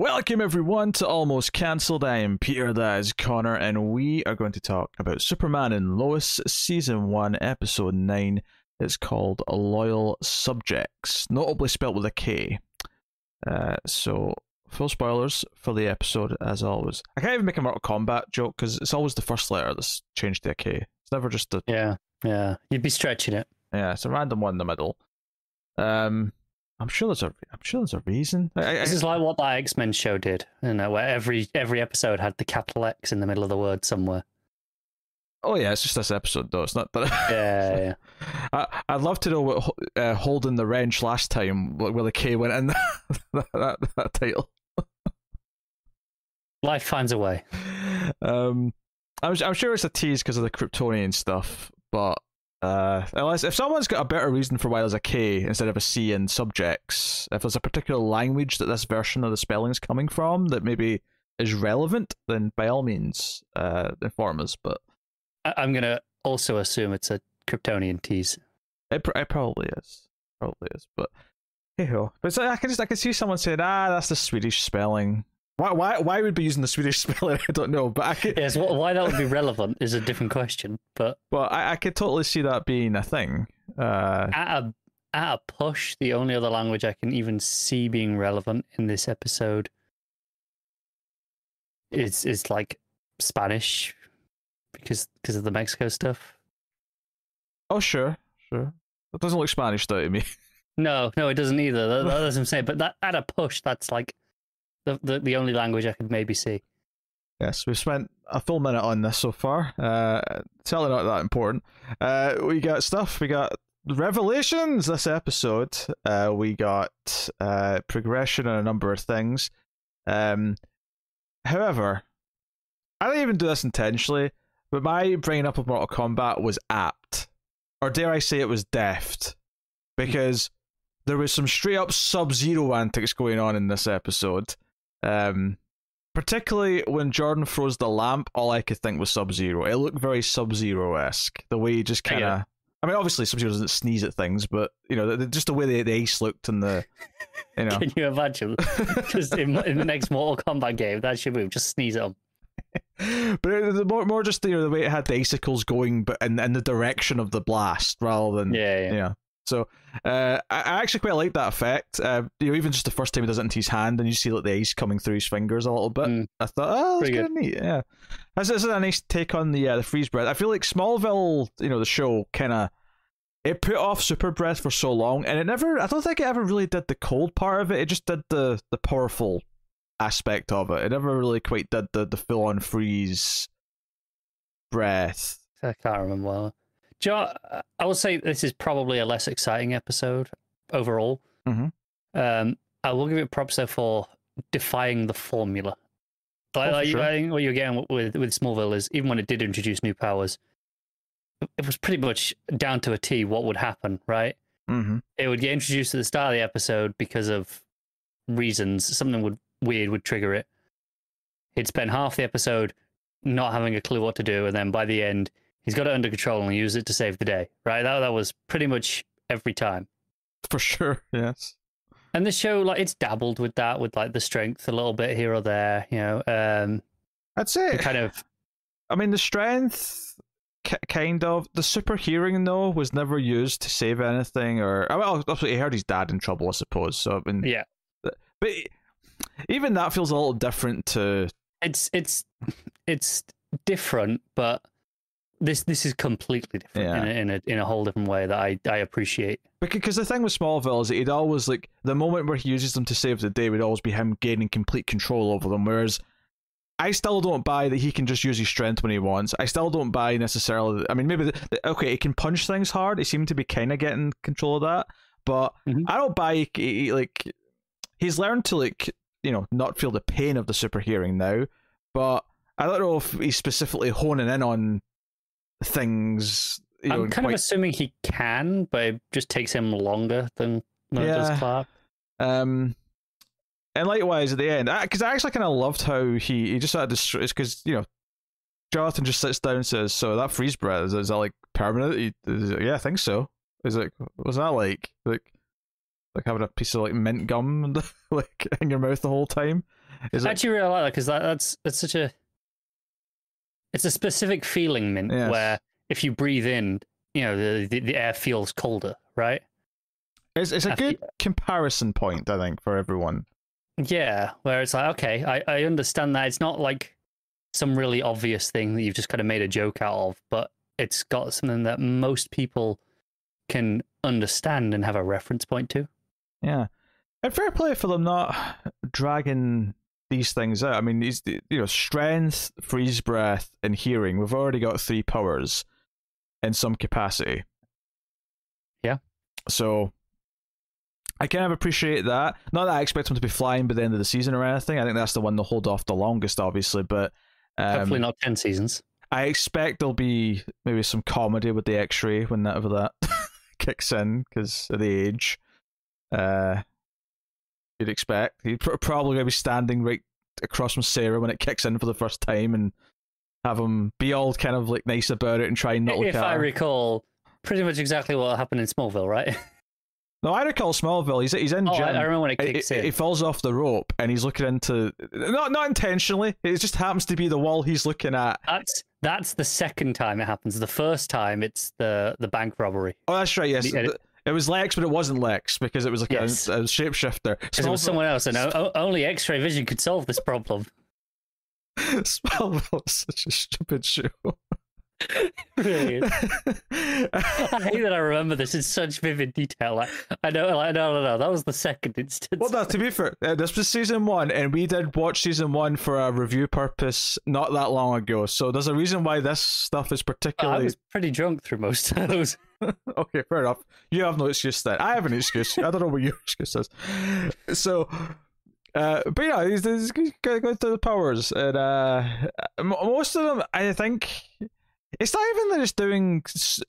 Welcome everyone to Almost Cancelled. I am Peter, that is Connor, and we are going to talk about Superman and Lois Season 1, Episode 9. It's called Loyal Subjects, notably spelt with a K. So, full spoilers for the episode, as always. I can't even make a Mortal Kombat joke, because it's always the first letter that's changed to a K. It's never just a... Yeah. You'd be stretching it. Yeah, it's a random one in the middle. I'm sure there's a reason. This is like what that X-Men show did, where every episode had the capital X in the middle of the word somewhere. Oh yeah, it's just this episode though. It's not that. Yeah. I'd love to know what holding the wrench last time, where the K went in that title. Life finds a way. I'm sure it's a tease because of the Kryptonian stuff, but. Unless if someone's got a better reason for why there's a K instead of a C in subjects, if there's a particular language that this version of the spelling is coming from that maybe is relevant, then by all means inform us. But I'm gonna also assume it's a Kryptonian tease. It probably is, But hey ho. But I can see someone saying, that's the Swedish spelling. Why would be using the Swedish spelling? I don't know, but I could... Yes, why that would be relevant is a different question. But I could totally see that being a thing. At a push, the only other language I can even see being relevant in this episode is like Spanish, because of the Mexico stuff. Oh sure. That doesn't look Spanish though to me. No, it doesn't either. That doesn't say. But that at a push, that's like. The only language I could maybe see. Yes, we've spent a full minute on this so far. Certainly not that important. We got stuff. We got revelations this episode. We got progression and a number of things. However, I didn't even do this intentionally, but my bringing up of Mortal Kombat was apt. Or dare I say it was deft. Because there was some straight up Sub-Zero antics going on in this episode. Particularly when Jordan froze the lamp, all I could think was Sub-Zero. It looked very Sub-Zero-esque. The way he just kind of... I mean, obviously Sub-Zero doesn't sneeze at things, but, just the way the ace looked and the... Can you imagine? Just in the next Mortal Kombat game, that should move. Just sneeze at him. But it was more just the way it had the icicles going, but in the direction of the blast, rather than... Yeah. So I actually quite like that effect. Even just the first time he does it into his hand, and you see like the ice coming through his fingers a little bit. I thought, that's kind of neat. Yeah, this is a nice take on the freeze breath. I feel like Smallville, the show, it put off super breath for so long, and I don't think it ever really did the cold part of it. It just did the powerful aspect of it. It never really quite did the full on freeze breath. I can't remember. Joe, I would say this is probably a less exciting episode overall. Mm-hmm. I will give it props though for defying the formula. Sure. I think what you're getting with Smallville is, even when it did introduce new powers, it was pretty much down to a T what would happen, right? Mm-hmm. It would get introduced at the start of the episode because of reasons. Something weird would trigger it. He'd spend half the episode not having a clue what to do, and then by the end, he's got it under control and use it to save the day, right? That was pretty much every time. For sure, yes. And the show, it's dabbled with that, with the strength a little bit here or there, I'd say kind of. I mean, the strength, kind of. The super hearing though was never used to save anything, he heard his dad in trouble, I suppose. So yeah, but even that feels a little different to. It's different, but. This is completely different in a whole different way that I appreciate. Because the thing with Smallville is that he'd always, the moment where he uses them to save the day would always be him gaining complete control over them, whereas I still don't buy that he can just use his strength when he wants. I still don't buy necessarily... I mean, maybe... he can punch things hard. He seemed to be kind of getting control of that, but I don't buy... he's learned to, not feel the pain of the super hearing now, but I don't know if he's specifically honing in on things. I'm kind of assuming he can, but it just takes him longer than it does Clark. And likewise at the end, because I actually kind of loved how he just had to. It's because Jonathan just sits down and says, "So that freeze breath is that permanent?" Yeah, I think so. Is it? Was that like having a piece of mint gum in your mouth the whole time? Is I actually really like that because that's such a it's a specific feeling, Mint, Yes. where if you breathe in, you know, the air feels colder, right? It's a good comparison point, I think, for everyone. Yeah, where it's like, okay, I understand that it's not like some really obvious thing that you've just kind of made a joke out of, but it's got something that most people can understand and have a reference point to. Yeah. And fair play for them not dragging these things out. I mean, these, you know, strength, freeze breath, and hearing. We've already got 3 powers in some capacity. Yeah. So I kind of appreciate that. Not that I expect them to be flying by the end of the season or anything. I think that's the one they'll hold off the longest, obviously. But Hopefully not 10 seasons. I expect there'll be maybe some comedy with the X-ray whenever that kicks in because of the age. You'd expect he'd probably going to be standing right across from Sarah when it kicks in for the first time and have him be all kind of like nice about it and try and not look at her. If I recall, pretty much exactly what happened in Smallville, right? No, I recall Smallville. He's in gym. I remember when it kicks in. He falls off the rope and he's looking into not intentionally. It just happens to be the wall he's looking at. That's the second time it happens. The first time it's the bank robbery. Oh, that's right. Yes, it was Lex, but it wasn't Lex because it was like a shapeshifter. Because it was someone else, and only X-ray vision could solve this problem. Smallville is such a stupid show. Really is. I hate that I remember this in such vivid detail. I know. That was the second instance. Well, no, to be fair, this was season 1, and we did watch season 1 for a review purpose not that long ago. So there's a reason why this stuff is particularly. I was pretty drunk through most of those. Okay, fair enough. You have no excuse then. I have an excuse. I don't know what your excuse is. So. But yeah, he's going through the powers, and most of them, I think, it's not even that it's doing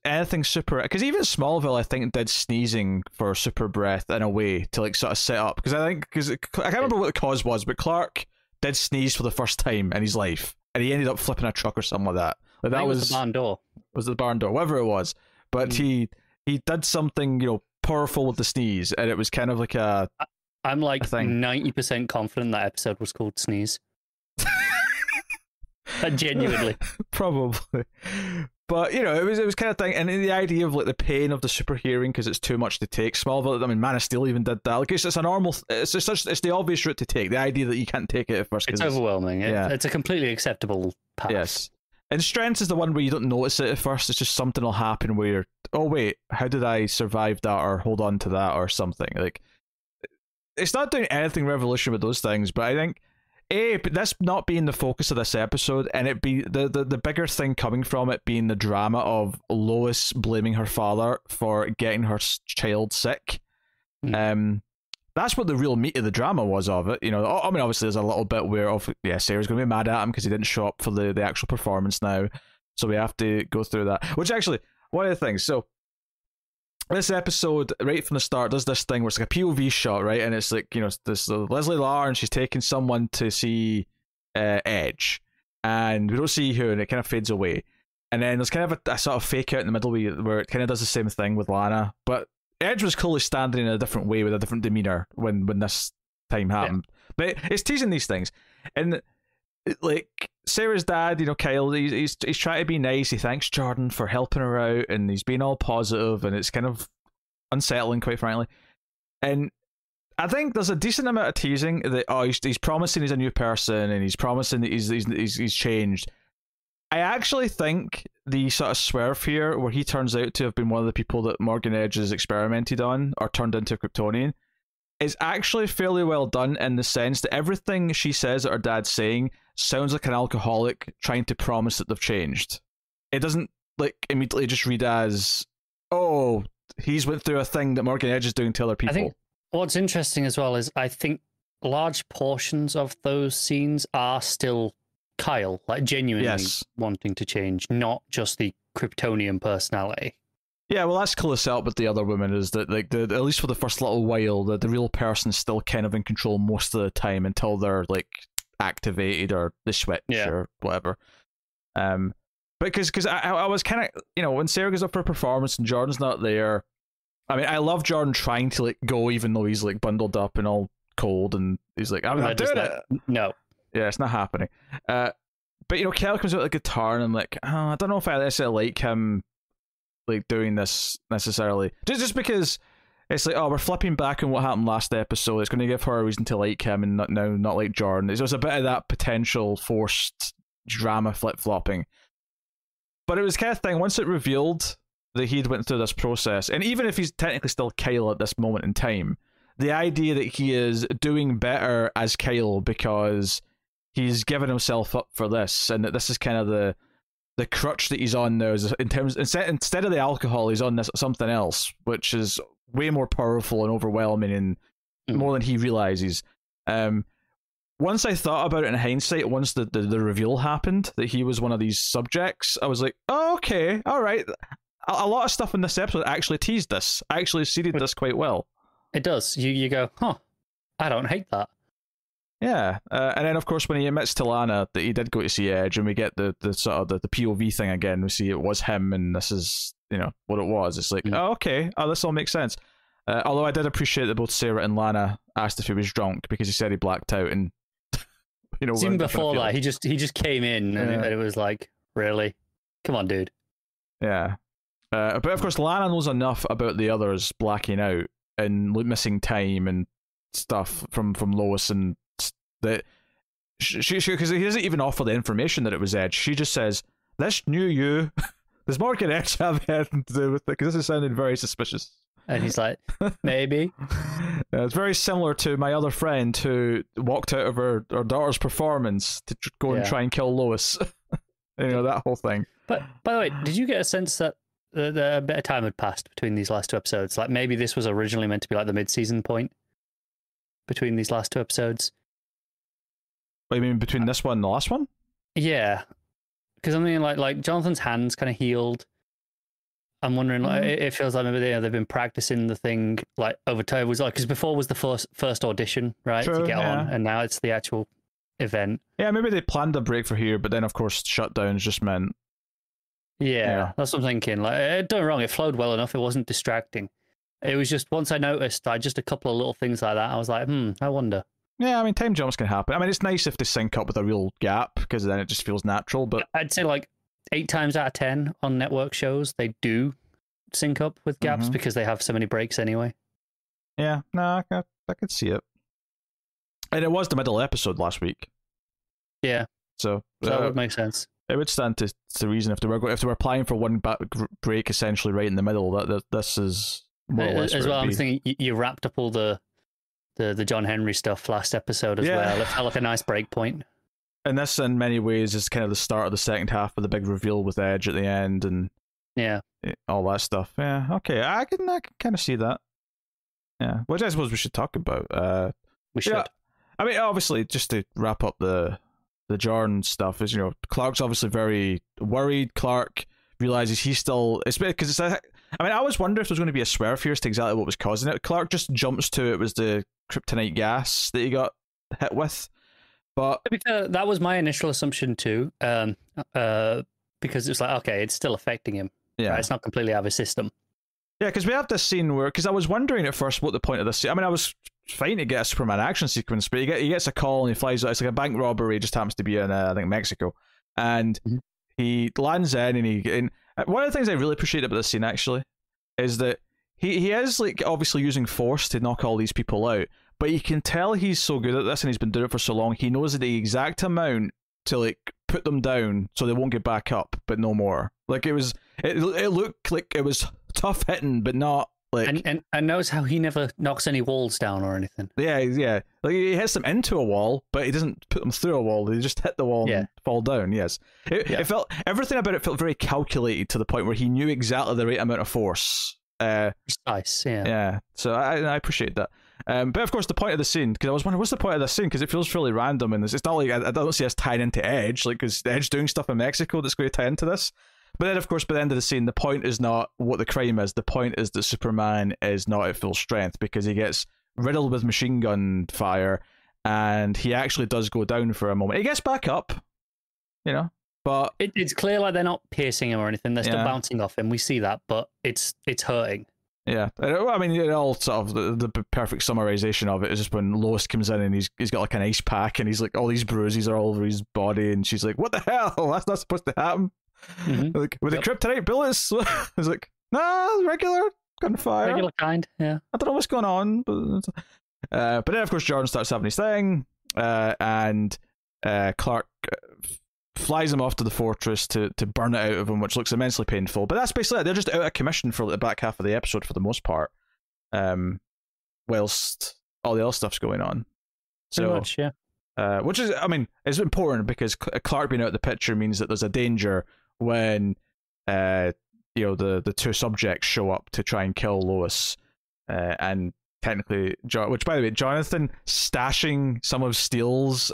anything super. Because even Smallville, I think, did sneezing for super breath in a way to like sort of set up. Because I can't remember what the cause was, but Clark did sneeze for the first time in his life, and he ended up flipping a truck or something like that. Like that was the barn door. Was the barn door, whatever it was. But he did something, you know, powerful with the sneeze, and it was kind of like a. I'm like 90% confident that episode was called Sneeze. Genuinely. Probably. But, you know, it was kind of thing, and the idea of like the pain of the super hearing because it's too much to take. Smallville, I mean, Man of Steel even did that. Like it's a normal, it's the obvious route to take. The idea that you can't take it at first. It's overwhelming. It's a completely acceptable path. Yes. And Strength is the one where you don't notice it at first. It's just something will happen where you're, oh wait, how did I survive that or hold on to that or something? Like, it's not doing anything revolutionary with those things, but I think but this not being the focus of this episode, and it be the bigger thing coming from it being the drama of Lois blaming her father for getting her child sick. That's what the real meat of the drama was of it. You know, I mean, obviously there's a little bit where Sarah's going to be mad at him because he didn't show up for the actual performance now, so we have to go through that. Which actually, one of the things, so. This episode, right from the start, does this thing where it's like a POV shot, right? And it's like, you know, this Leslie Lar, and she's taking someone to see Edge, and we don't see who, and it kind of fades away. And then there's kind of a sort of fake out in the middle where it kind of does the same thing with Lana, but Edge was clearly standing in a different way with a different demeanor when this time happened. Yeah. But it's teasing these things, and like Sarah's dad, you know, Kyle, he's trying to be nice. He thanks Jordan for helping her out, and he's being all positive, and it's kind of unsettling, quite frankly. And I think there's a decent amount of teasing that he's promising he's a new person, and he's promising that he's changed. I actually think the sort of swerve here, where he turns out to have been one of the people that Morgan Edge has experimented on or turned into a Kryptonian, is actually fairly well done in the sense that everything she says that her dad's saying sounds like an alcoholic trying to promise that they've changed. It doesn't like immediately just read as, oh, he's went through a thing that Morgan Edge is doing to other people. I think what's interesting as well is I think large portions of those scenes are still Kyle, like genuinely wanting to change, not just the Kryptonian personality. Yeah, well, that's cool as out with the other women is that, like, at least for the first little while, the real person's still kind of in control most of the time until they're like activated or they switch or whatever. But because I was kind of, you know, when Sarah goes up for a performance and Jordan's not there, I mean, I love Jordan trying to like go even though he's like bundled up and all cold, and he's like, I'm not doing it. No. Yeah, it's not happening. But Kel comes out with a guitar, and I'm like, I don't know if I necessarily like him like doing this necessarily. Just because it's like, we're flipping back on what happened last episode. It's going to give her a reason to like him and not like Jordan. There's a bit of that potential forced drama flip-flopping. But it was kind of thing, once it revealed that he'd went through this process, and even if he's technically still Kyle at this moment in time, the idea that he is doing better as Kyle because he's given himself up for this, and that this is kind of the crutch that he's on now. Is in terms instead of the alcohol, he's on this something else, which is way more powerful and overwhelming and more than he realizes. Once I thought about it in hindsight, once the reveal happened that he was one of these subjects, I was like, oh, okay, all right. A lot of stuff in this episode actually teased this, actually seeded this quite well. It does. You go, I don't hate that. Yeah, and then of course when he admits to Lana that he did go to see Edge, and we get the sort of the POV thing again, we see it was him, and this is what it was. It's like, oh, okay, this all makes sense. Although I did appreciate that both Sarah and Lana asked if he was drunk, because he said he blacked out, and even before that, he just came in, and it was like, really, come on, dude. Yeah, but of course Lana knows enough about the others blacking out and missing time and stuff from Lois, and that she because he doesn't even offer the information that it was Edge. She just says, "This new you." Does Morgan Edge have anything to do with it? Because this is sounding very suspicious. And he's like, maybe. It's very similar to my other friend who walked out of her daughter's performance to go and try and kill Lois. That whole thing. But by the way, did you get a sense that a bit of time had passed between these last two episodes? Like maybe this was originally meant to be like the mid-season point between these last two episodes. What do you mean between this one and the last one? Yeah. Because I mean, like Jonathan's hand's kind of healed. I'm wondering, like, it feels like maybe they've been practicing the thing like over time. It was like, because before was the first audition, right, to get on, and now it's the actual event. Yeah, maybe they planned a break for here, but then of course shutdowns just meant. Yeah, that's what I'm thinking. Like, don't get me wrong, it flowed well enough. It wasn't distracting. It was just once I noticed, like, just a couple of little things like that, I was like, I wonder. Yeah, I mean, time jumps can happen. I mean, it's nice if they sync up with a real gap, because then it just feels natural. But I'd say like 8 times out of 10 on network shows, they do sync up with gaps because they have so many breaks anyway. Yeah, no, I could see it. And it was the middle episode last week. Yeah. So that would make sense. It would stand to reason if they were applying for one break essentially right in the middle, that this is more or less as well. I'm thinking you wrapped up all the John Henry stuff last episode as well. It felt like a nice break point. And this, in many ways, is kind of the start of the second half with the big reveal with Edge at the end and all that stuff. Yeah, okay, I can kind of see that. Yeah, which I suppose we should talk about. We should. Yeah, I mean, obviously, just to wrap up the Jordan stuff is, Clark's obviously very worried. Clark realizes he's still, it's because it's I always wonder if there's going to be a swerve here as to exactly what was causing it. Clark just jumps to it was the kryptonite gas that he got hit with, but that was my initial assumption too. Because it's like, okay, it's still affecting him. Yeah, right? It's not completely out of his system. Yeah, because we have this scene where, because I was wondering at first what the point of this scene. I mean, I was fine to get a Superman action sequence, but he gets a call and he flies out. It's like a bank robbery. He just happens to be in I think Mexico, and he lands in, and one of the things I really appreciate about this scene actually is that he is like obviously using force to knock all these people out, but you can tell he's so good at this and he's been doing it for so long. He knows the exact amount to like put them down so they won't get back up, but no more. Like it looked like it was tough hitting, but not like. And knows how he never knocks any walls down or anything. Yeah. Like he hits them into a wall, but he doesn't put them through a wall. They just hit the wall and fall down. Yes, it felt, everything about it felt very calculated to the point where he knew exactly the right amount of force. Precise. Yeah. So I appreciate that. But of course, the point of the scene, because I was wondering, what's the point of this scene? Because it feels really random, and it's not like I don't see us tying into Edge, like because Edge doing stuff in Mexico that's going to tie into this. But then, of course, by the end of the scene, the point is not what the crime is. The point is that Superman is not at full strength because he gets riddled with machine gun fire, and he actually does go down for a moment. He gets back up, but it's clear like they're not piercing him or anything. They're still bouncing off him. We see that, but it's hurting. Yeah, I mean, it all sort of the perfect summarization of it is just when Lois comes in and he's got like an ice pack and he's like all these bruises are all over his body and she's like, "What the hell? That's not supposed to happen." Like with the kryptonite bullets, it's like, nah, regular gunfire, regular kind. Yeah, I don't know what's going on, but then of course Jordan starts having his thing, and Clark flies him off to the fortress to burn it out of him, which looks immensely painful. But that's basically it. They're just out of commission for the back half of the episode for the most part, whilst all the other stuff's going on. So much, yeah. Which is, I mean, it's important because Clark being out of the picture means that there's a danger when the two subjects show up to try and kill Lois, and technically, which by the way, Jonathan stashing some of Steele's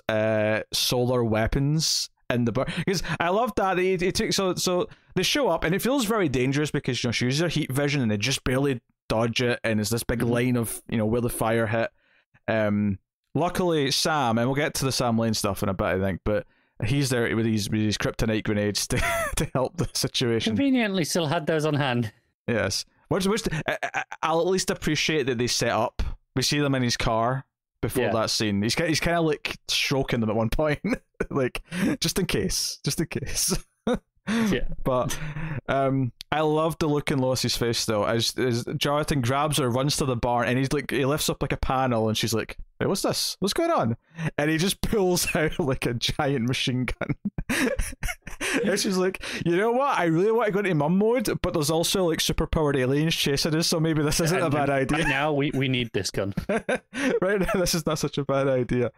solar weapons in the bar, because I love that he took so they show up and it feels very dangerous because she uses her heat vision and they just barely dodge it and there's this big line of where the fire hit. Luckily Sam, and we'll get to the Sam Lane stuff in a bit I think, but he's there with his kryptonite grenades to help the situation. Conveniently still had those on hand. Yes. Which I'll at least appreciate that they set up. We see them in his car before that scene. He's kind of like stroking them at one point, like just in case. Yeah. But I love the look in Lois's face though, as Jonathan grabs her, runs to the barn, and he lifts up like a panel, and she's like, "Hey, what's this? What's going on?" And he just pulls out like a giant machine gun. And she's like, "You know what? I really want to go into mum mode, but there's also like superpowered aliens chasing us, so maybe this isn't a bad idea. Right now, we need this gun. Right now, this is not such a bad idea."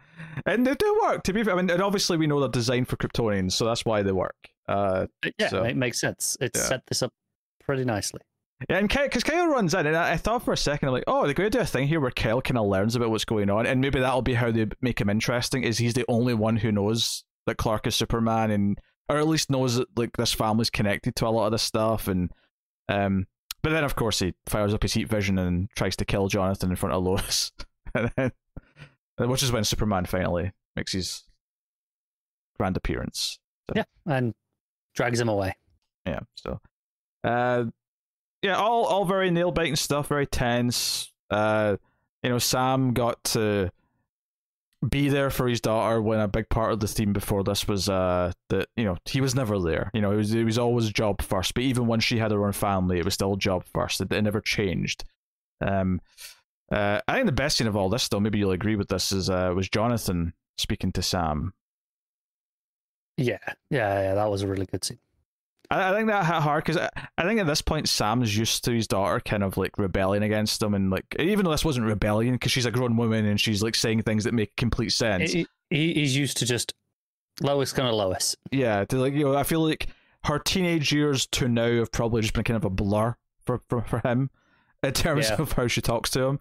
And they do work, to be fair. I mean, and obviously we know they're designed for Kryptonians, so that's why they work. It makes sense. It's set this up pretty nicely. Yeah, and because Kyle runs in, and I thought for a second, I'm like, oh, they're going to do a thing here where Kyle kind of learns about what's going on, and maybe that'll be how they make him interesting, is he's the only one who knows that Clark is Superman, and or at least knows that like this family's connected to a lot of this stuff, and but then of course he fires up his heat vision and tries to kill Jonathan in front of Lois, which is when Superman finally makes his grand appearance. So. Yeah, and drags him away. Yeah, so all very nail biting stuff, very tense. Sam got to be there for his daughter when a big part of the theme before this was that he was never there. It was always job first. But even when she had her own family, it was still job first. It never changed. I think the best scene of all this, though, maybe you'll agree with this, is was Jonathan speaking to Sam. Yeah, that was a really good scene. I think that hit hard because I think at this point Sam's used to his daughter kind of like rebelling against him, and like even though this wasn't rebellion because she's a grown woman and she's like saying things that make complete sense. He's used to just Lois kind of Lois. Yeah, to like I feel like her teenage years to now have probably just been kind of a blur for him in terms of how she talks to him.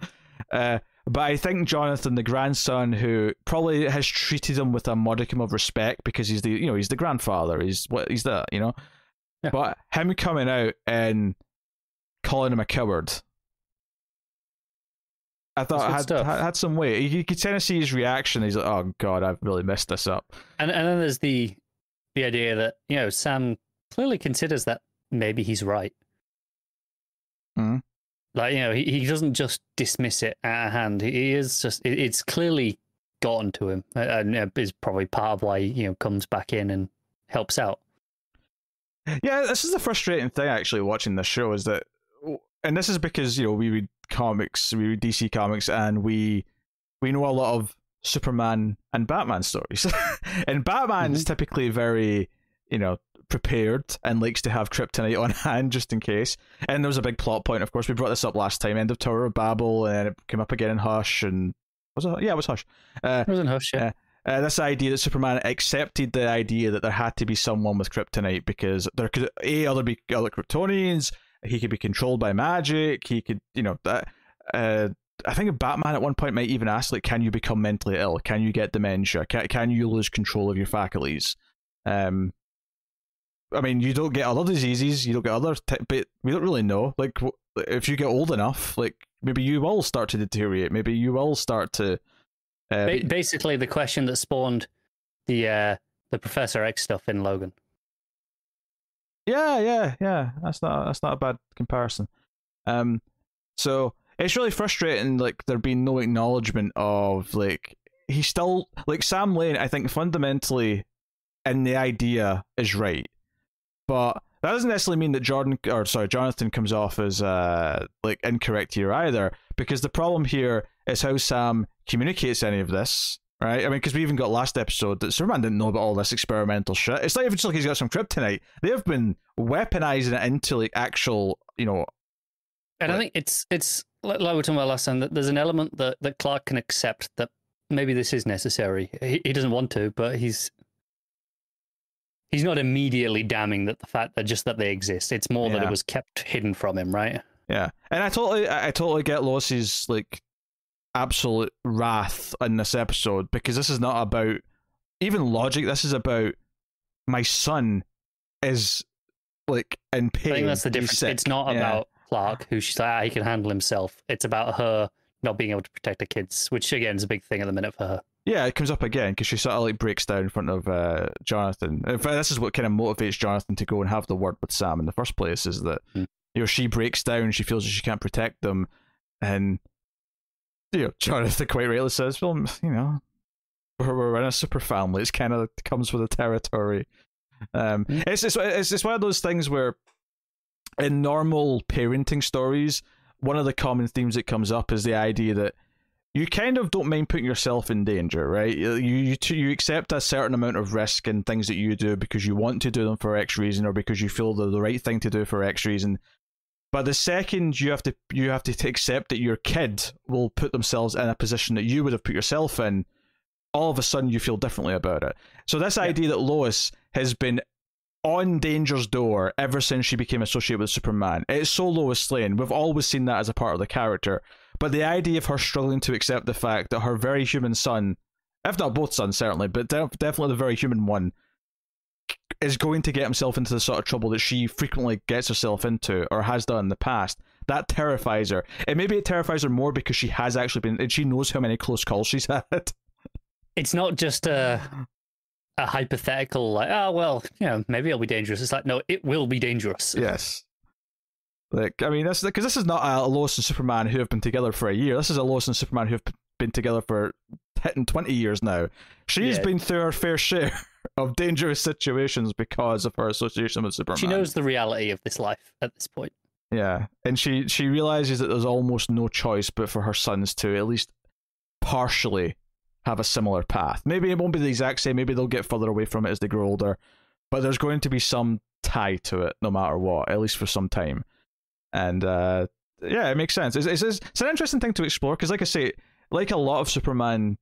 But I think Jonathan, the grandson, who probably has treated him with a modicum of respect because he's the grandfather. He's that. Yeah. But him coming out and calling him a coward, I thought had some weight. You could kind of see his reaction. He's like, "Oh God, I've really messed this up." And then there's the idea that Sam clearly considers that maybe he's right. Mm-hmm. Like he doesn't just dismiss it out of hand. He is just it's clearly gotten to him, and is probably part of why he comes back in and helps out. Yeah, this is the frustrating thing actually watching this show is that, and this is because we read comics, we read DC comics, and we know a lot of Superman and Batman stories, and Batman's typically very prepared and likes to have kryptonite on hand just in case. And there was a big plot point, of course. We brought this up last time, end of Tower of Babel, and it came up again in Hush, and was it? Yeah, it was Hush. It was in Hush, yeah. This idea that Superman accepted the idea that there had to be someone with kryptonite because there could either be other Kryptonians, he could be controlled by magic, he could, I think Batman at one point might even ask, like, can you become mentally ill? Can you get dementia? Can you lose control of your faculties? I mean, you don't get other diseases, you don't get other, but we don't really know. Like, if you get old enough, like, maybe you will start to deteriorate. Maybe you will start to. Basically, the question that spawned the Professor X stuff in Logan. Yeah. That's not a bad comparison. So it's really frustrating, like, there being no acknowledgement of, like, he's still, like, Sam Lane, I think, fundamentally, in the idea, is right. But that doesn't necessarily mean that Jonathan comes off as, like, incorrect here either, because the problem here is how Sam communicates any of this, right? I mean, because we even got last episode that Superman didn't know about all this experimental shit. It's not even just like he's got some kryptonite. They've been weaponizing it into, like, actual, you know... And I think it's like we were talking about last time, that there's an element that Clark can accept that maybe this is necessary. He doesn't want to, but he's not immediately damning that the fact that they exist. It's more that it was kept hidden from him, right? Yeah, and I totally get Lois's, like, absolute wrath in this episode, because this is not about even logic. This is about my son is, like, in pain. I think that's the difference. It's not about Clark, who she's like, he can handle himself. It's about her not being able to protect her kids, which again is a big thing at the minute for her. Yeah, it comes up again because she sort of, like, breaks down in front of Jonathan. In fact, this is what kind of motivates Jonathan to go and have the word with Sam in the first place, is that you know, she breaks down, she feels that she can't protect them, and you know, Jonathan quite rightly says, well, you know, we're in a super family. It's kind of comes with the territory. It's one of those things where in normal parenting stories, one of the common themes that comes up is the idea that you kind of don't mind putting yourself in danger, right? You accept a certain amount of risk in things that you do because you want to do them for X reason, or because you feel they're the right thing to do for X reason. But the second you have to accept that your kid will put themselves in a position that you would have put yourself in, all of a sudden you feel differently about it. So this idea that Lois has been on danger's door ever since she became associated with Superman, it's so Lois Lane. We've always seen that as a part of the character. But the idea of her struggling to accept the fact that her very human son, if not both sons certainly, but definitely the very human one, is going to get himself into the sort of trouble that she frequently gets herself into or has done in the past, that terrifies her. And maybe it terrifies her more because she has actually been, and she knows how many close calls she's had. It's not just a hypothetical, like, oh, well, you know, maybe it'll be dangerous. It's like, no, it will be dangerous. Yes. Like, I mean, this is not a Lois and Superman who have been together for a year. This is a Lois and Superman who have been together for hitting 20 years now. She's been through her fair share of dangerous situations because of her association with Superman. She knows the reality of this life at this point. Yeah, and she realizes that there's almost no choice but for her sons to at least partially have a similar path. Maybe it won't be the exact same, maybe they'll get further away from it as they grow older, but there's going to be some tie to it no matter what, at least for some time. And yeah, it makes sense. It's an interesting thing to explore, because like I say, like a lot of Superman,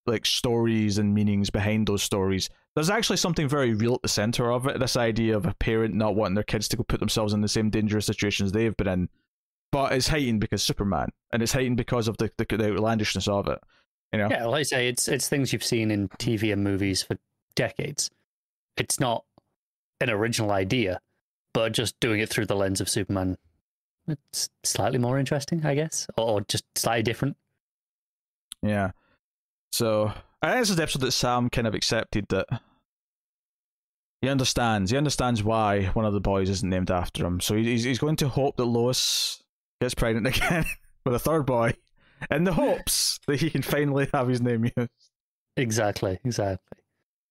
like, stories and meanings behind those stories, there's actually something very real at the center of it, this idea of a parent not wanting their kids to go put themselves in the same dangerous situations they've been in. But it's heightened because Superman, and it's heightened because of the outlandishness of it, you know? Yeah, like I say, it's things you've seen in TV and movies for decades. It's not an original idea, but just doing it through the lens of Superman, it's slightly more interesting, I guess, or just slightly different. Yeah. So I think this is the episode that Sam kind of accepted that he understands why one of the boys isn't named after him. So he's going to hope that Lois gets pregnant again with a third boy, in the hopes that he can finally have his name used. Exactly. But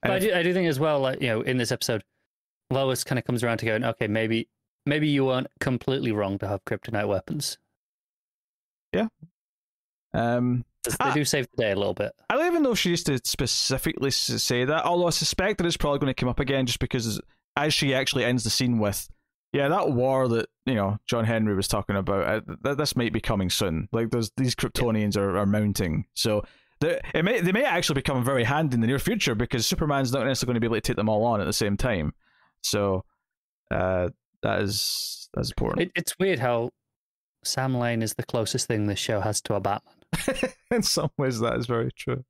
I do think as well, like, you know, in this episode, Lois kind of comes around to going, okay, maybe you weren't completely wrong to have kryptonite weapons. Yeah. They do save the day a little bit. I don't even know if she used to specifically say that, although I suspect that it's probably going to come up again, just because as she actually ends the scene with, yeah, that war that, you know, John Henry was talking about, this might be coming soon. Like, these Kryptonians are mounting, so they may actually become very handy in the near future, because Superman's not necessarily going to be able to take them all on at the same time. So that's important. It's weird how Sam Lane is the closest thing this show has to a Batman. In some ways, that is very true.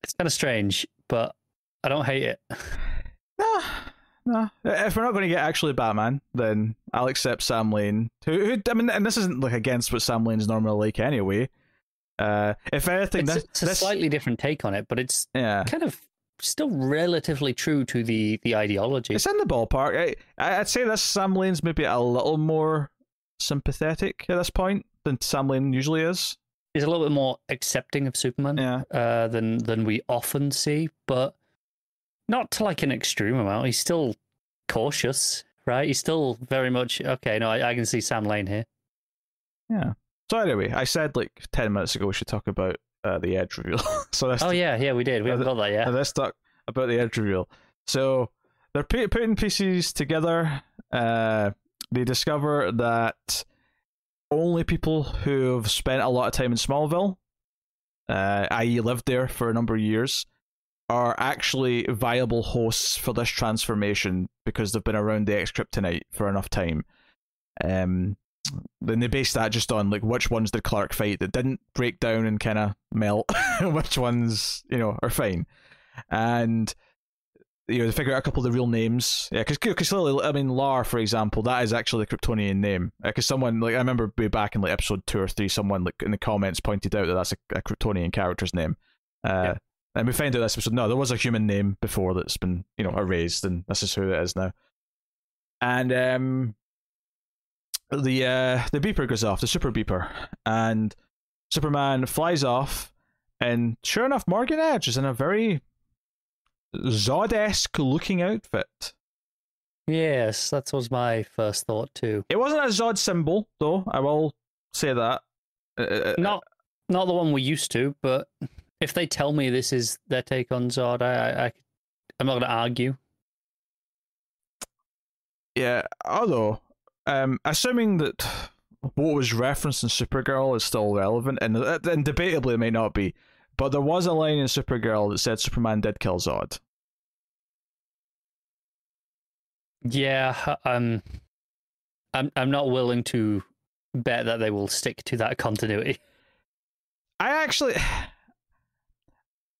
It's kind of strange, but I don't hate it. No. If we're not going to get actually Batman, then I'll accept Sam Lane. Who I mean, and this isn't like against what Sam Lane's normally like anyway. If anything, it's a slightly different take on it, but it's kind of still relatively true to the ideology. It's in the ballpark. I'd say this Sam Lane's maybe a little more sympathetic at this point. than Sam Lane usually is. He's a little bit more accepting of Superman than we often see, but not to like an extreme amount. He's still cautious, right? He's still very much, okay, no, I can see Sam Lane here. Yeah. So anyway, I said like 10 minutes ago we should talk about the Edge reveal. So that's yeah, we did. We haven't got that yet. Let's talk about the Edge reveal. So they're putting pieces together. They discover that only people who've spent a lot of time in Smallville, i.e. lived there for a number of years, are actually viable hosts for this transformation because they've been around the X-Kryptonite for enough time. Then they base that just on like which ones did Clark fight that didn't break down and kind of melt, which ones are fine, and they figure out a couple of the real names. Yeah, because clearly, I mean, Lar, for example, that is actually a Kryptonian name. Because someone, like, I remember way back in like episode 2 or 3, someone like in the comments pointed out that that's a Kryptonian character's name. And we found out this episode, no, there was a human name before that's been, erased, and this is who it is now. And the beeper goes off, the super beeper, and Superman flies off, and sure enough, Morgan Edge is in a very Zod-esque looking outfit. Yes, that was my first thought too. It wasn't a Zod symbol, though, I will say that. Not the one we used to, but if they tell me this is their take on Zod, I'm not going to argue. Yeah, although, assuming that what was referenced in Supergirl is still relevant, and debatably it may not be, but there was a line in Supergirl that said Superman did kill Zod. Yeah, I'm not willing to bet that they will stick to that continuity.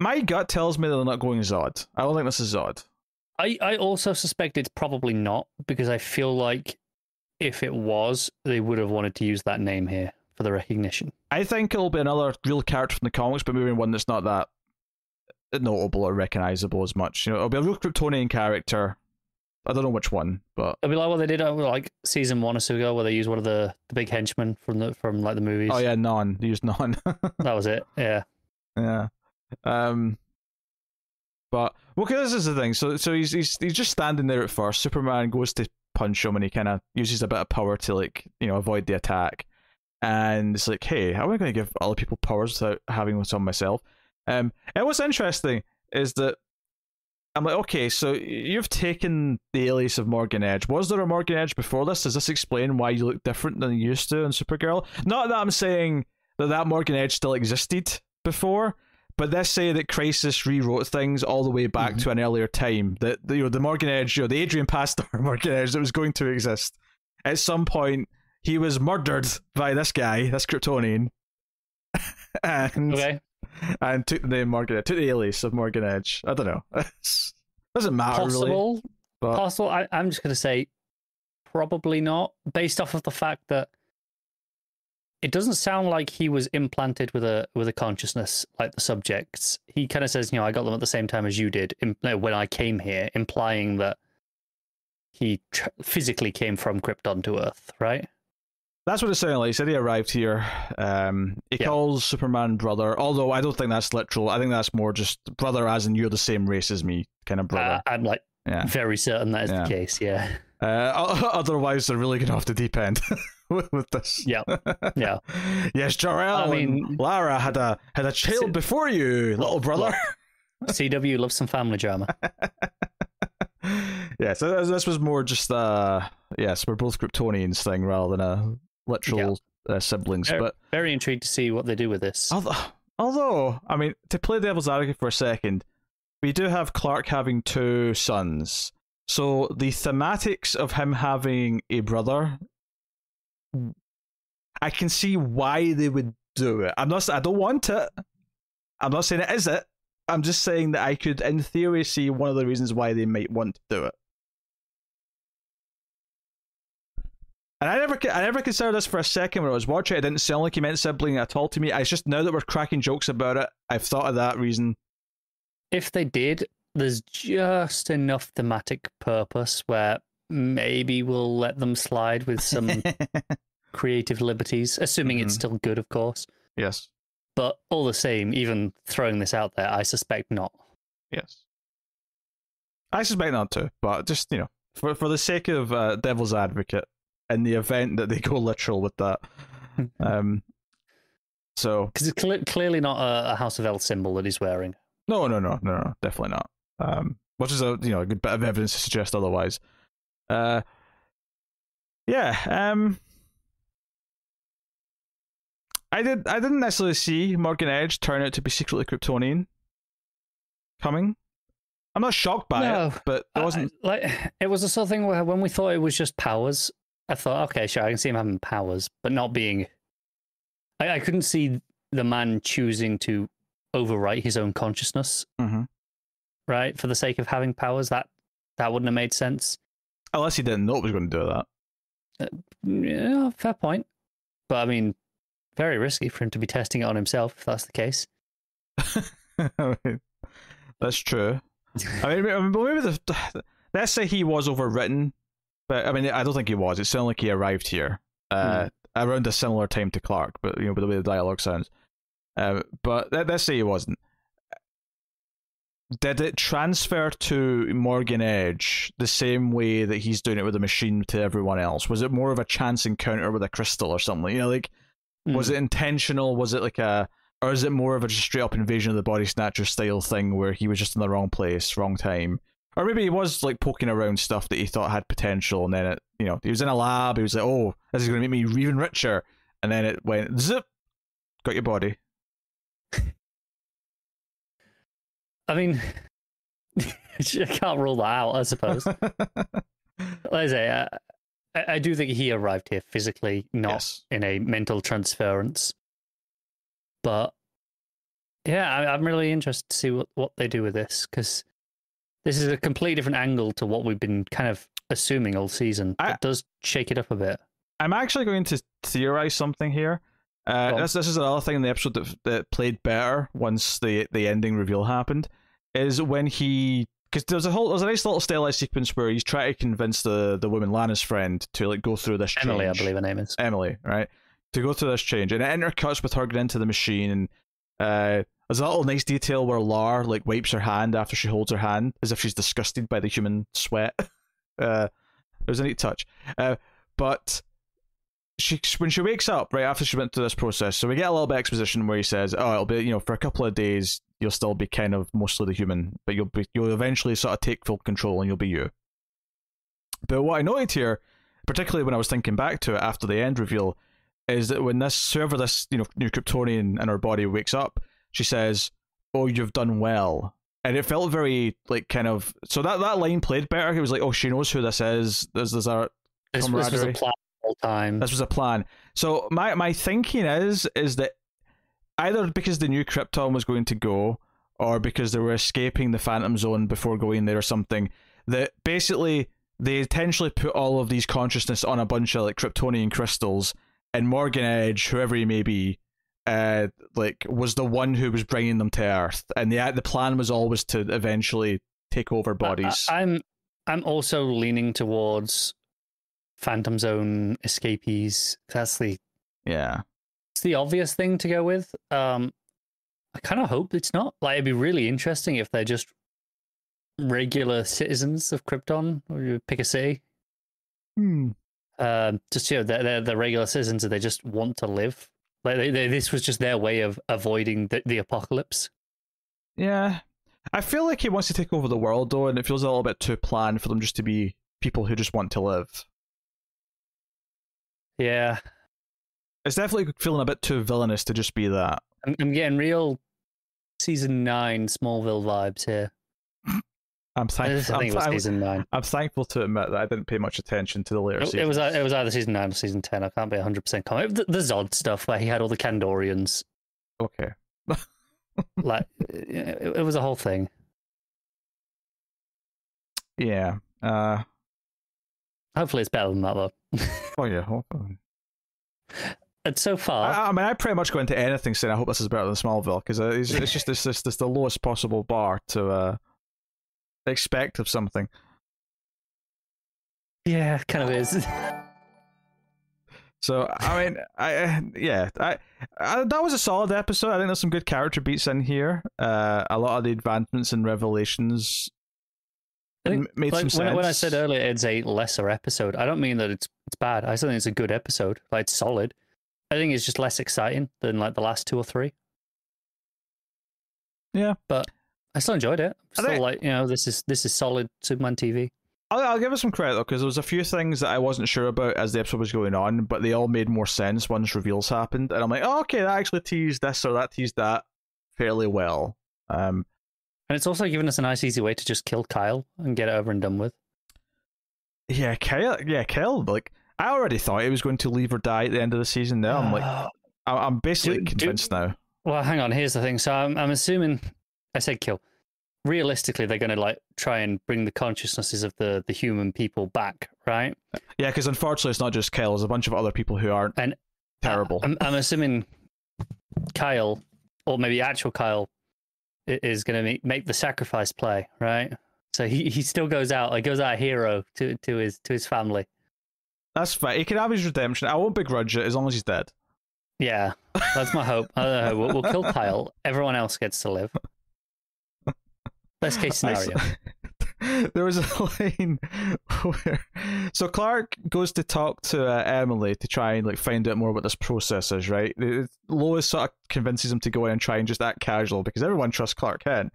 My gut tells me that they're not going Zod. I don't think this is Zod. I also suspect it's probably not, because I feel like if it was, they would have wanted to use that name here for the recognition. I think it'll be another real character from the comics, but maybe one that's not that notable or recognizable as much. It'll be a real Kryptonian character. I don't know which one, but it'll be like what they did like season 1 or so ago, where they used one of the big henchmen from like the movies. Oh yeah, Non. They used Non. That was it. Yeah. Yeah. But okay, this is the thing. So he's just standing there at first. Superman goes to punch him, and he kind of uses a bit of power to avoid the attack. And it's like, hey, how am I going to give other people powers without having some myself? And what's interesting is that I'm like, okay, so you've taken the alias of Morgan Edge. Was there a Morgan Edge before this? Does this explain why you look different than you used to in Supergirl? Not that I'm saying that Morgan Edge still existed before, but let's say that Crisis rewrote things all the way back to an earlier time. That the Morgan Edge, the Adrian Pastor Morgan Edge that was going to exist. At some point, he was murdered by this guy, this Kryptonian, and took the name Morgan Edge, took the alias of Morgan Edge. I don't know. Doesn't matter really. Possible. I'm just going to say probably not, based off of the fact that it doesn't sound like he was implanted with a consciousness like the subjects. He kind of says, I got them at the same time as you did when I came here, implying that he physically came from Krypton to Earth, right? That's what it sounded like. He said he arrived here. He calls Superman brother, although I don't think that's literal. I think that's more just brother as in you're the same race as me kind of brother. I'm very certain that is the case, yeah. Otherwise, they're really going off the deep end with this. Yeah. Yes, Jor-El and Lara had a child before you, little brother. CW loves some family drama. Yeah, so this was more just yes, we're both Kryptonians thing rather than a literal siblings. But very intrigued to see what they do with this. Although, I mean, to play devil's advocate for a second, we do have Clark having 2 sons. So the thematics of him having a brother, I can see why they would do it. I don't want it. I'm not saying it is it. I'm just saying that I could, in theory, see one of the reasons why they might want to do it. And I never considered this for a second when I was watching it. It didn't sound like he meant sibling at all to me. It's just now that we're cracking jokes about it, I've thought of that reason. If they did, there's just enough thematic purpose where maybe we'll let them slide with some creative liberties, assuming it's still good, of course. Yes. But all the same, even throwing this out there, I suspect not. Yes. I suspect not too, but just, for the sake of devil's advocate, in the event that they go literal with that. So, because it's clearly not a House of El symbol that he's wearing. No, definitely not. Which is a good bit of evidence to suggest otherwise. I didn't necessarily see Morgan Edge turn out to be secretly Kryptonian coming. I'm not shocked by it, but it wasn't it was the sort of thing where when we thought it was just powers, I thought, okay, sure, I can see him having powers, but not being. I couldn't see the man choosing to overwrite his own consciousness, right, for the sake of having powers. That wouldn't have made sense. Unless he didn't know it was going to do that. Yeah, fair point. But I mean, very risky for him to be testing it on himself, if that's the case. That's true. I mean, maybe let's say he was overwritten, but I mean, I don't think he was. It sounded like he arrived here around a similar time to Clark, but by the way the dialogue sounds. But let's say he wasn't. Did it transfer to Morgan Edge the same way that he's doing it with the machine to everyone else? Was it more of a chance encounter with a crystal or something? Was it intentional? Was it or is it more of a just straight up invasion of the body snatcher style thing where he was just in the wrong place, wrong time? Or maybe he was poking around stuff that he thought had potential, and then it, he was in a lab, he was like, oh, this is going to make me even richer, and then it went zip, got your body. I mean, I can't rule that out, I suppose. Like I say, I do think he arrived here physically, not in a mental transference. But yeah, I'm really interested to see what they do with this, because this is a completely different angle to what we've been kind of assuming all season. It does shake it up a bit. I'm actually going to theorize something here. This is another thing in the episode that played better once the ending reveal happened, is when because there's a nice little stylized sequence where he's trying to convince the woman Lana's friend to go through this change. Emily, I believe her name is. Emily, right? To go through this change, and it intercuts with her getting into the machine, and there's a little nice detail where Lar wipes her hand after she holds her hand, as if she's disgusted by the human sweat. It was a neat touch. But when she wakes up right after she went through this process, so we get a little bit of exposition where he says, "Oh, it'll be for a couple of days you'll still be kind of mostly the human, but you'll eventually sort of take full control and you'll be you." But what I noted here, particularly when I was thinking back to it after the end reveal, is that when this new Kryptonian in her body wakes up, she says, "Oh, you've done well," and it felt very so that line played better. He was like, "Oh, she knows who this is. There's our camaraderie." This was a plan the whole time. This was a plan. So my thinking is that either because the new Krypton was going to go, or because they were escaping the Phantom Zone before going there or something, that basically they intentionally put all of these consciousness on a bunch of Kryptonian crystals. And Morgan Edge, whoever he may be, was the one who was bringing them to Earth, and the plan was always to eventually take over bodies. I'm also leaning towards Phantom Zone escapees. That's the it's the obvious thing to go with. I kind of hope it's not. It'd be really interesting if they're just regular citizens of Krypton, or you pick a city. Just they're regular citizens and they just want to live. This was just their way of avoiding the apocalypse. Yeah, I feel like he wants to take over the world though, and it feels a little bit too planned for them just to be people who just want to live. Yeah, it's definitely feeling a bit too villainous to just be that. I'm getting real season 9 Smallville vibes here. I'm thankful. I think it was season 9. I'm thankful to admit that I didn't pay much attention to the later seasons. It was either season 9 or season 10. I can't be 100% confident. The Zod stuff where he had all the Kandorians. Okay. It was a whole thing. Yeah. Hopefully it's better than that though. Oh yeah, hopefully. And so far, I mean, I pretty much go into anything saying I hope this is better than Smallville, because it's just this the lowest possible bar to expect of something. Yeah, kind of is. So I mean, that was a solid episode. I think there's some good character beats in here. A lot of the advancements and revelations I think, made some sense. When I said earlier it's a lesser episode, I don't mean that it's bad. I still think it's a good episode. Like, it's solid. I think it's just less exciting than like the last 2 or 3. Yeah, but I still enjoyed it. Still, like, you know, this is solid Superman TV. I'll give it some credit though, because there was a few things that I wasn't sure about as the episode was going on, but they all made more sense once reveals happened, and I'm like, oh, okay, that actually teased this or that teased that fairly well. And it's also given us a nice, easy way to just kill Kyle and get it over and done with. Yeah, Kyle. Like, I already thought he was going to leave or die at the end of the season. Now I'm like, I'm basically convinced now. Well, hang on. Here's the thing. So I'm assuming I said kill. Realistically, they're going to like try and bring the consciousnesses of the human people back, right? Yeah, because unfortunately, it's not just Kyle. There's a bunch of other people who aren't terrible. I'm assuming Kyle, or maybe actual Kyle, is going to make the sacrifice play, right? So he still goes out. He goes out a hero to his family. That's fine. He can have his redemption. I won't begrudge it as long as he's dead. Yeah, that's my hope. I don't know. We'll kill Kyle. Everyone else gets to live. Best case scenario. There was a line where so Clark goes to talk to Emily to try and like find out more about this process is, right? Lois sort of convinces him to go in and try and just act casual because everyone trusts Clark Kent.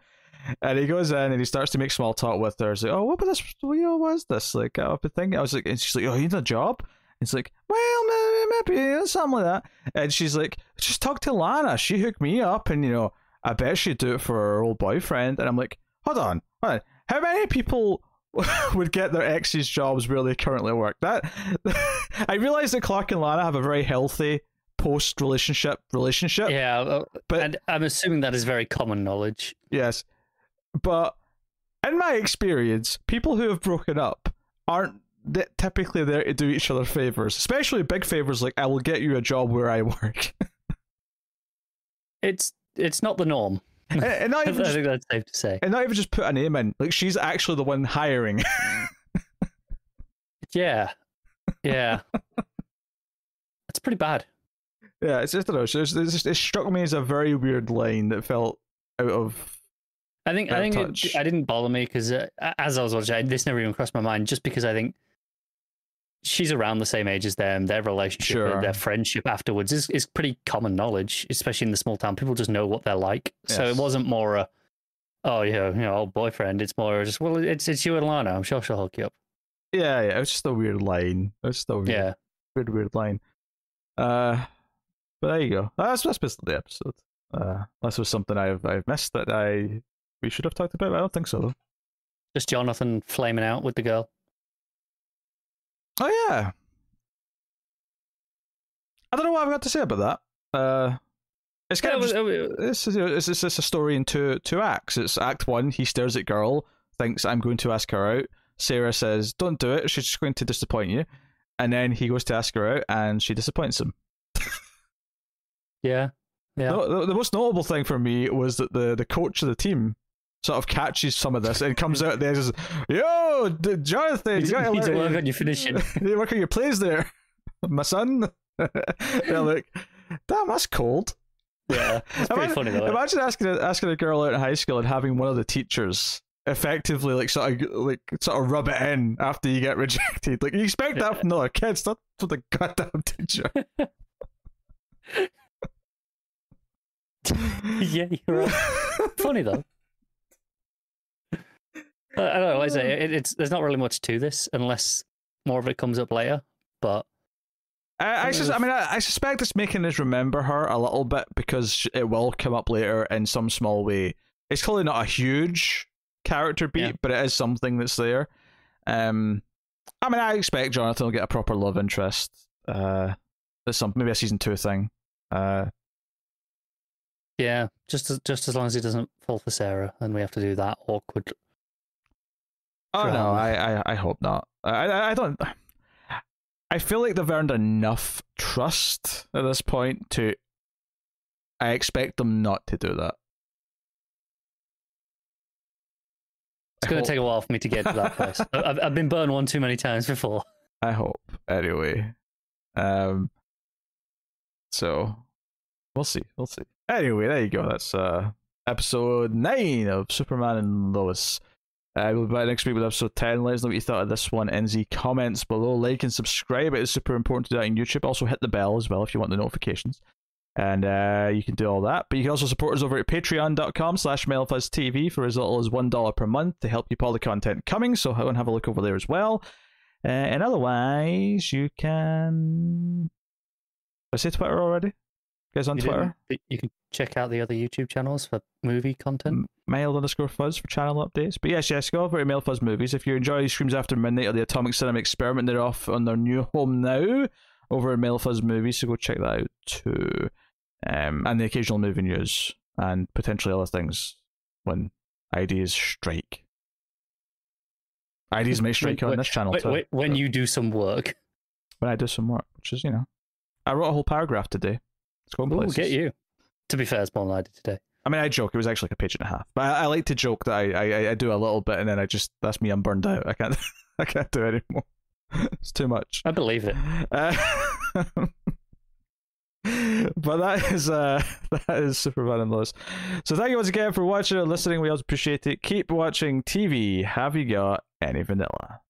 And he goes in and he starts to make small talk with her. He's like, "Oh, what about this? What is this? Like, I've been thinking." I was like, and she's like, "Oh, you need a job?" And it's like, "Well, maybe something like that." And she's like, "Just talk to Lana. She hooked me up, and I bet she'd do it for her old boyfriend." And I'm like, Hold on. How many people would get their ex's jobs where they currently work? That I realize that Clark and Lana have a very healthy post-relationship. Yeah, but and I'm assuming that is very common knowledge. Yes, but in my experience, people who have broken up aren't typically there to do each other favors, especially big favors like "I will get you a job where I work." It's not the norm. And not even I think that's safe to say. And not even just put a name in. Like, she's actually the one hiring. Yeah. That's pretty bad. Yeah, it's just, I don't know. It struck me as a very weird line that felt out of. I think it didn't bother me because as I was watching, this never even crossed my mind. Just because I think she's around the same age as them, their relationship, and their friendship afterwards is pretty common knowledge, especially in the small town. People just know what they're like. Yes. So it wasn't more old boyfriend. It's more just, well, it's you and Lana. I'm sure she'll hook you up. Yeah. It was just a weird line. It was just a weird line. But there you go. That's basically the episode. Unless it was something I've missed that we should have talked about. I don't think so though. Just Jonathan flaming out with the girl. Oh yeah. I don't know what I've got to say about that. It's kind of it's a story in two acts. It's Act 1. He stares at girl, thinks I'm going to ask her out. Sarah says, "Don't do it. She's just going to disappoint you." And then he goes to ask her out, and she disappoints him. Yeah. The most notable thing for me was that the coach of the team sort of catches some of this and comes out there and says, "Yo, Jonathan, you got to work on your finishing. You work on your plays there, my son." They're like, "Damn, that's cold." Yeah, it's pretty funny though. Imagine asking a girl out in high school and having one of the teachers effectively sort of rub it in after you get rejected. Like, you expect that from other kids, not from the goddamn teacher. Yeah, you're right. Funny though. I don't know. Like I say, there's not really much to this unless more of it comes up later. But I suspect it's making us remember her a little bit because it will come up later in some small way. It's clearly not a huge character beat, but it is something that's there. I expect Jonathan will get a proper love interest. There's maybe a season 2 thing. Yeah, just as long as he doesn't fall for Sarah, and we have to do that awkward. Oh no, I hope not. I don't. I feel like they've earned enough trust at this point to. I expect them not to do that. It's going to take a while for me to get to that place. I've been burned one too many times before. I hope. Anyway. So we'll see. Anyway, there you go. That's episode 9 of Superman and Lois. We'll be back next week with episode 10. Let us know what you thought of this one in the comments below. Like and subscribe. It is super important to do that on YouTube. Also hit the bell as well if you want the notifications. And you can do all that. But you can also support us over at patreon.com/MailFuzzTV for as little as $1 per month to help keep all the content coming. So go and have a look over there as well. And otherwise, you can... Did I say Twitter already? You guys on Twitter? You can check out the other YouTube channels for movie content. Mail_fuzz for channel updates. But yes, go over to Mail Fuzz Movies. If you enjoy Screams After Midnight or the Atomic Cinema Experiment, they're off on their new home now over at Mail Fuzz Movies, so go check that out too. And the occasional movie news and potentially other things when ideas strike. Ideas may strike on this channel too. When you do some work. When I do some work, which is, I wrote a whole paragraph today. It's going places. Get you. To be fair, it's more than I did today. I mean, I joke. It was actually like a page and a half. But I like to joke that I do a little bit and then that's me. I'm burned out. I can't do it anymore. It's too much. I believe it. But that is Superman and Lois. So thank you once again for watching or listening. We always appreciate it. Keep watching TV. Have you got any vanilla?